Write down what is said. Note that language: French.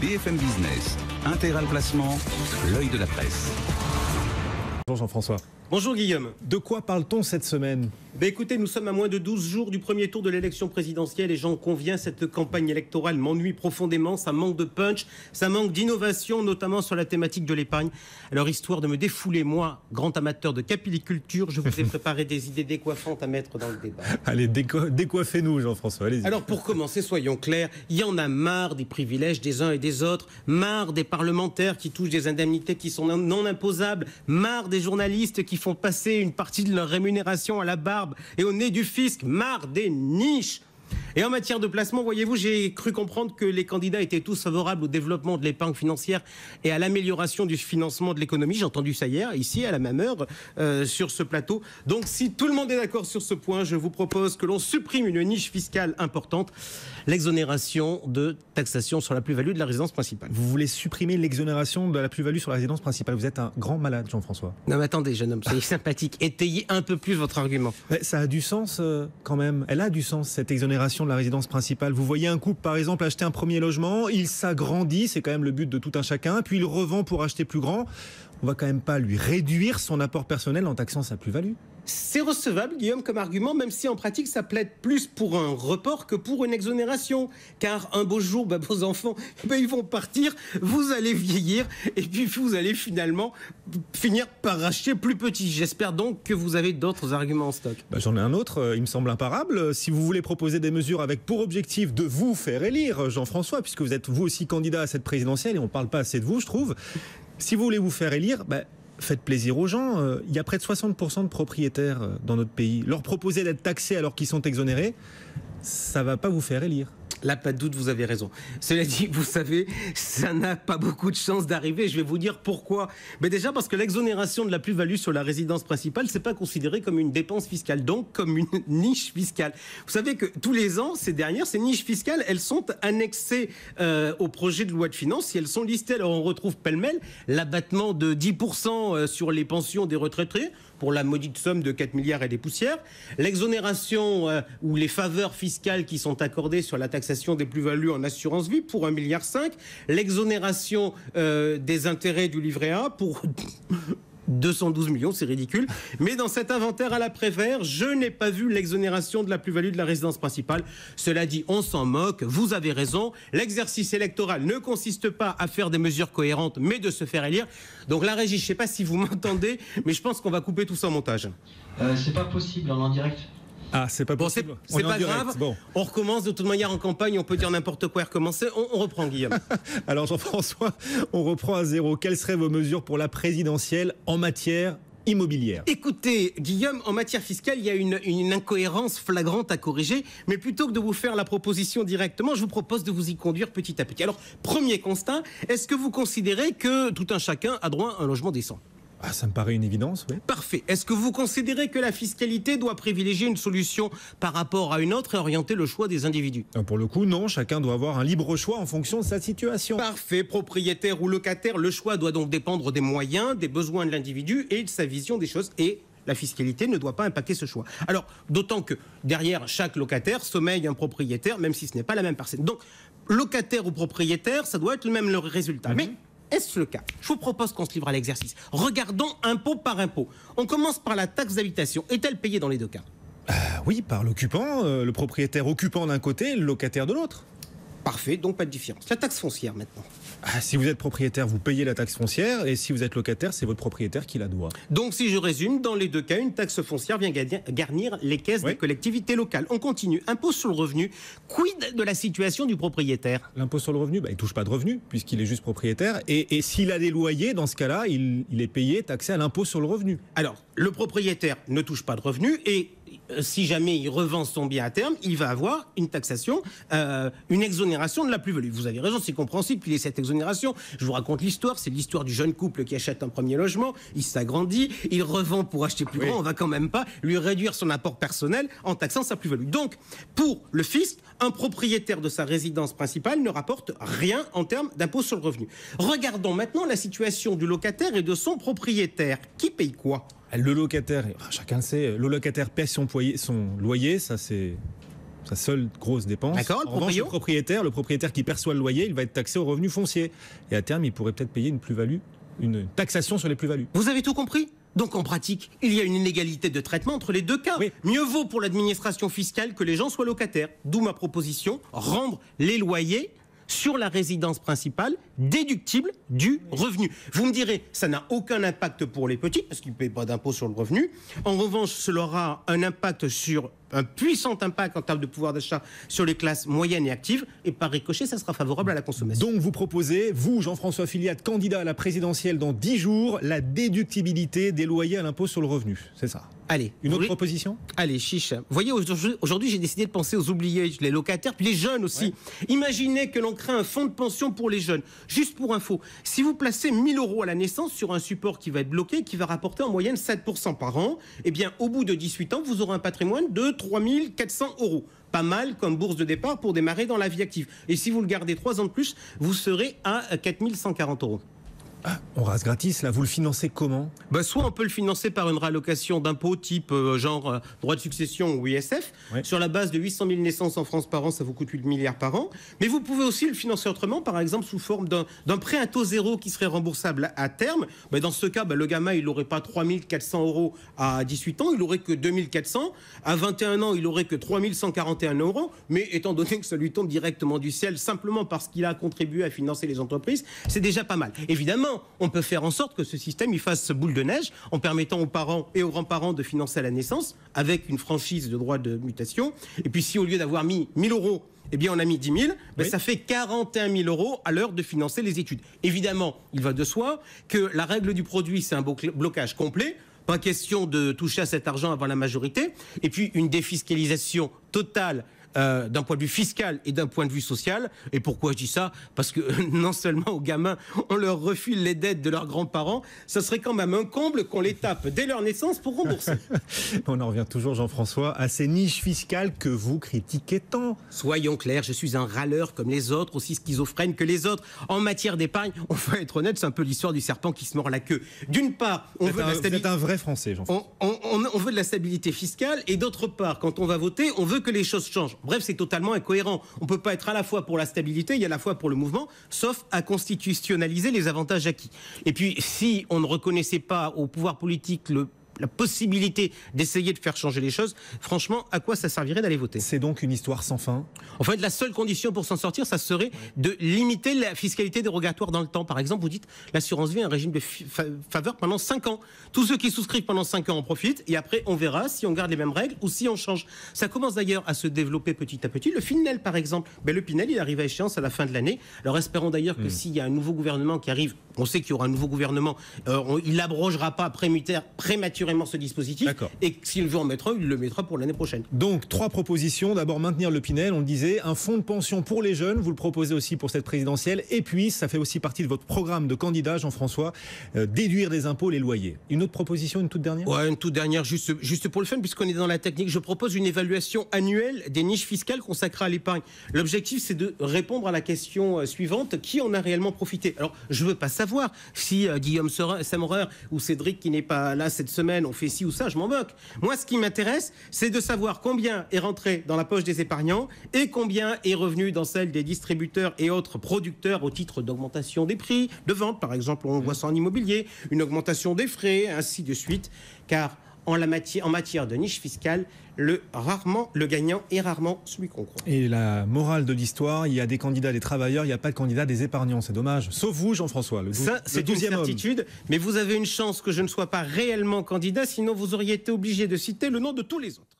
BFM Business, Intégral Placement, l'œil de la presse. Bonjour Jean-François. Bonjour Guillaume. De quoi parle-t-on cette semaine ? Écoutez, nous sommes à moins de 12 jours du premier tour de l'élection présidentielle et j'en conviens, cette campagne électorale m'ennuie profondément, ça manque de punch, ça manque d'innovation, notamment sur la thématique de l'épargne. Alors, histoire de me défouler, moi, grand amateur de capiliculture, je vous ai préparé des idées décoiffantes à mettre dans le débat. Allez, décoiffez-nous Jean-François, allez-y. Alors, pour commencer, soyons clairs, il y en a marre des privilèges des uns et des autres, marre des parlementaires qui touchent des indemnités qui sont non imposables, marre des journalistes qui font passer une partie de leur rémunération à la barbe et au nez du fisc, marre des niches. Et en matière de placement, voyez-vous, j'ai cru comprendre que les candidats étaient tous favorables au développement de l'épargne financière et à l'amélioration du financement de l'économie. J'ai entendu ça hier, ici, à la même heure, sur ce plateau. Donc, si tout le monde est d'accord sur ce point, je vous propose que l'on supprime une niche fiscale importante, l'exonération de taxation sur la plus-value de la résidence principale. Vous voulez supprimer l'exonération de la plus-value sur la résidence principale. Vous êtes un grand malade, Jean-François. Non, mais attendez, jeune homme, soyez sympathique. Étayez un peu plus votre argument. Mais ça a du sens, quand même. Elle a du sens, cette exonération de la résidence principale. Vous voyez un couple, par exemple, acheter un premier logement, il s'agrandit, c'est quand même le but de tout un chacun, puis il revend pour acheter plus grand. On va quand même pas lui réduire son apport personnel en taxant sa plus-value. C'est recevable, Guillaume, comme argument, même si en pratique, ça plaide plus pour un report que pour une exonération. Car un beau jour, vos enfants, ils vont partir, vous allez vieillir, et puis vous allez finalement finir par acheter plus petit. J'espère donc que vous avez d'autres arguments en stock. J'en ai un autre, il me semble imparable. Si vous voulez proposer des mesures avec pour objectif de vous faire élire, Jean-François, puisque vous êtes vous aussi candidat à cette présidentielle, et on ne parle pas assez de vous, je trouve. Si vous voulez vous faire élire, faites plaisir aux gens. Il y a près de 60% de propriétaires dans notre pays. Leur proposer d'être taxés alors qu'ils sont exonérés, ça ne va pas vous faire élire. Là, pas de doute, vous avez raison. Cela dit, vous savez, ça n'a pas beaucoup de chances d'arriver. Je vais vous dire pourquoi. Mais déjà parce que l'exonération de la plus-value sur la résidence principale, c'est pas considéré comme une dépense fiscale, donc comme une niche fiscale. Vous savez que tous les ans, ces niches fiscales, elles sont annexées au projet de loi de finances. Si elles sont listées, alors on retrouve pêle-mêle l'abattement de 10% sur les pensions des retraités, pour la maudite somme de 4 milliards et des poussières, l'exonération ou les faveurs fiscales qui sont accordées sur la taxation des plus-values en assurance vie pour 1,5 milliard, l'exonération des intérêts du livret A pour 212 millions, c'est ridicule. Mais dans cet inventaire à la Prévert, je n'ai pas vu l'exonération de la plus-value de la résidence principale. Cela dit, on s'en moque, vous avez raison. L'exercice électoral ne consiste pas à faire des mesures cohérentes, mais de se faire élire. Donc la régie, je ne sais pas si vous m'entendez, mais je pense qu'on va couper tout ça en montage. C'est pas possible en direct. Ah, c'est pas possible. C'est pas grave. Bon. On recommence de toute manière en campagne. On peut dire n'importe quoi et recommencer. On reprend, Guillaume. Alors, Jean-François, on reprend à zéro. Quelles seraient vos mesures pour la présidentielle en matière immobilière? Écoutez, Guillaume, en matière fiscale, il y a une incohérence flagrante à corriger. Mais plutôt que de vous faire la proposition directement, je vous propose de vous y conduire petit à petit. Alors, premier constat, est-ce que vous considérez que tout un chacun a droit à un logement décent ? Ça me paraît une évidence, oui. Parfait. Est-ce que vous considérez que la fiscalité doit privilégier une solution par rapport à une autre et orienter le choix des individus ? Pour le coup, non. Chacun doit avoir un libre choix en fonction de sa situation. Parfait. Propriétaire ou locataire, le choix doit donc dépendre des moyens, des besoins de l'individu et de sa vision des choses. Et la fiscalité ne doit pas impacter ce choix. Alors, d'autant que derrière chaque locataire sommeille un propriétaire, même si ce n'est pas la même personne. Donc, locataire ou propriétaire, ça doit être le même résultat. Mais est-ce le cas ? Je vous propose qu'on se livre à l'exercice. Regardons impôt par impôt. On commence par la taxe d'habitation. Est-elle payée dans les deux cas ? Oui, par l'occupant, le propriétaire occupant d'un côté, le locataire de l'autre. Parfait, donc pas de différence. La taxe foncière maintenant. Si vous êtes propriétaire, vous payez la taxe foncière, et si vous êtes locataire, c'est votre propriétaire qui la doit. Donc si je résume, dans les deux cas, une taxe foncière vient garnir les caisses des collectivités locales. On continue. Impôt sur le revenu. Quid de la situation du propriétaire ? L'impôt sur le revenu, il ne touche pas de revenu, puisqu'il est juste propriétaire. Et s'il a des loyers, dans ce cas-là, il est payé, taxé à l'impôt sur le revenu. Alors, le propriétaire ne touche pas de revenu, et si jamais il revend son bien à terme, il va avoir une taxation, une exonération de la plus-value. Vous avez raison, c'est compréhensible qu'il y ait cette exonération. Je vous raconte l'histoire, c'est l'histoire du jeune couple qui achète un premier logement, il s'agrandit, il revend pour acheter plus grand, on va quand même pas lui réduire son apport personnel en taxant sa plus-value. Donc, pour le fisc, un propriétaire de sa résidence principale ne rapporte rien en termes d'impôt sur le revenu. Regardons maintenant la situation du locataire et de son propriétaire. Qui paye quoi ? Le locataire, chacun le sait, le locataire paie son loyer, ça c'est sa seule grosse dépense. D'accord, En revanche, le propriétaire qui perçoit le loyer, il va être taxé au revenu foncier. Et à terme, il pourrait peut-être payer une plus-value, une taxation sur les plus-values. Vous avez tout compris ? Donc en pratique, il y a une inégalité de traitement entre les deux cas. Oui. Mieux vaut pour l'administration fiscale que les gens soient locataires. D'où ma proposition, rendre les loyers sur la résidence principale déductible du revenu. Vous me direz, ça n'a aucun impact pour les petits, parce qu'ils ne paient pas d'impôt sur le revenu. En revanche, cela aura un puissant impact en termes de pouvoir d'achat sur les classes moyennes et actives, et par ricochet, ça sera favorable à la consommation. Donc vous proposez, vous, Jean-François Filiat, candidat à la présidentielle dans 10 jours, la déductibilité des loyers à l'impôt sur le revenu. C'est ça. Allez. Une autre proposition ? Allez, chiche. Vous voyez, aujourd'hui, j'ai décidé de penser aux oubliés, les locataires, puis les jeunes aussi. Ouais. Imaginez que l'on crée un fonds de pension pour les jeunes. Juste pour info, si vous placez 1 000 € à la naissance sur un support qui va être bloqué, qui va rapporter en moyenne 7% par an, eh bien, au bout de 18 ans, vous aurez un patrimoine de 3 400 €. Pas mal comme bourse de départ pour démarrer dans la vie active. Et si vous le gardez 3 ans de plus, vous serez à 4 140 €. Ah, on rase gratis, là, vous le financez comment ? Soit on peut le financer par une réallocation d'impôts type droit de succession ou ISF. Ouais. Sur la base de 800 000 naissances en France par an, ça vous coûte 8 milliards par an. Mais vous pouvez aussi le financer autrement, par exemple sous forme d'un prêt à taux zéro qui serait remboursable à terme. Dans ce cas, le gamin, il n'aurait pas 3 400 € à 18 ans, il n'aurait que 2 400. À 21 ans, il n'aurait que 3 141 €. Mais étant donné que ça lui tombe directement du ciel, simplement parce qu'il a contribué à financer les entreprises, c'est déjà pas mal. Évidemment, on peut faire en sorte que ce système il fasse boule de neige en permettant aux parents et aux grands-parents de financer à la naissance avec une franchise de droit de mutation. Et puis si au lieu d'avoir mis 1 000 €, eh bien on a mis 10 000, oui. Ça fait 41 000 € à l'heure de financer les études. Évidemment, il va de soi que la règle du produit, c'est un blocage complet. Pas question de toucher à cet argent avant la majorité. Et puis une défiscalisation totale d'un point de vue fiscal et d'un point de vue social. Et pourquoi je dis ça ? Parce que non seulement aux gamins, on leur refile les dettes de leurs grands-parents, ça serait quand même un comble qu'on les tape dès leur naissance pour rembourser. On en revient toujours, Jean-François, à ces niches fiscales que vous critiquez tant. Soyons clairs, je suis un râleur comme les autres, aussi schizophrène que les autres. En matière d'épargne, on va être honnête, c'est un peu l'histoire du serpent qui se mord la queue. D'une part, on veut de la stabilité. Vous êtes un vrai Français, Jean-François. On veut de la stabilité fiscale, et d'autre part, quand on va voter, on veut que les choses changent. Bref, c'est totalement incohérent. On ne peut pas être à la fois pour la stabilité et à la fois pour le mouvement, sauf à constitutionnaliser les avantages acquis. Et puis, si on ne reconnaissait pas au pouvoir politique la possibilité d'essayer de faire changer les choses, franchement, à quoi ça servirait d'aller voter ? C'est donc une histoire sans fin. En fait, la seule condition pour s'en sortir, ça serait de limiter la fiscalité dérogatoire dans le temps. Par exemple, vous dites, l'assurance vie a un régime de faveur pendant 5 ans. Tous ceux qui souscrivent pendant 5 ans en profitent, et après, on verra si on garde les mêmes règles ou si on change. Ça commence d'ailleurs à se développer petit à petit. Le Pinel, par exemple, le Pinel, il arrive à échéance à la fin de l'année. Alors, espérons d'ailleurs que s'il y a un nouveau gouvernement qui arrive, on sait qu'il y aura un nouveau gouvernement, il n'abrogera pas prématurément ce dispositif. D'accord. Et s'il veut en mettre un, il le mettra pour l'année prochaine. Donc 3 propositions. D'abord maintenir le Pinel, on le disait, un fonds de pension pour les jeunes, vous le proposez aussi pour cette présidentielle, et puis ça fait aussi partie de votre programme de candidat, Jean-François, déduire des impôts les loyers. Une autre proposition, une toute dernière ? Ouais, une toute dernière, juste pour le fun, puisqu'on est dans la technique, je propose une évaluation annuelle des niches fiscales consacrées à l'épargne. L'objectif, c'est de répondre à la question suivante, qui en a réellement profité ? Alors, je veux pas savoir si Guillaume Samorer ou Cédric, qui n'est pas là cette semaine, on fait ci ou ça, je m'en moque. Moi, ce qui m'intéresse, c'est de savoir combien est rentré dans la poche des épargnants et combien est revenu dans celle des distributeurs et autres producteurs au titre d'augmentation des prix de vente. Par exemple, on voit ça en immobilier, une augmentation des frais, ainsi de suite. Car en matière de niche fiscale, le gagnant est rarement celui qu'on croit. Et la morale de l'histoire, il y a des candidats des travailleurs, il n'y a pas de candidats des épargnants. C'est dommage. Sauf vous, Jean-François, Ça, c'est une certitude. Mais vous avez une chance que je ne sois pas réellement candidat, sinon vous auriez été obligé de citer le nom de tous les autres.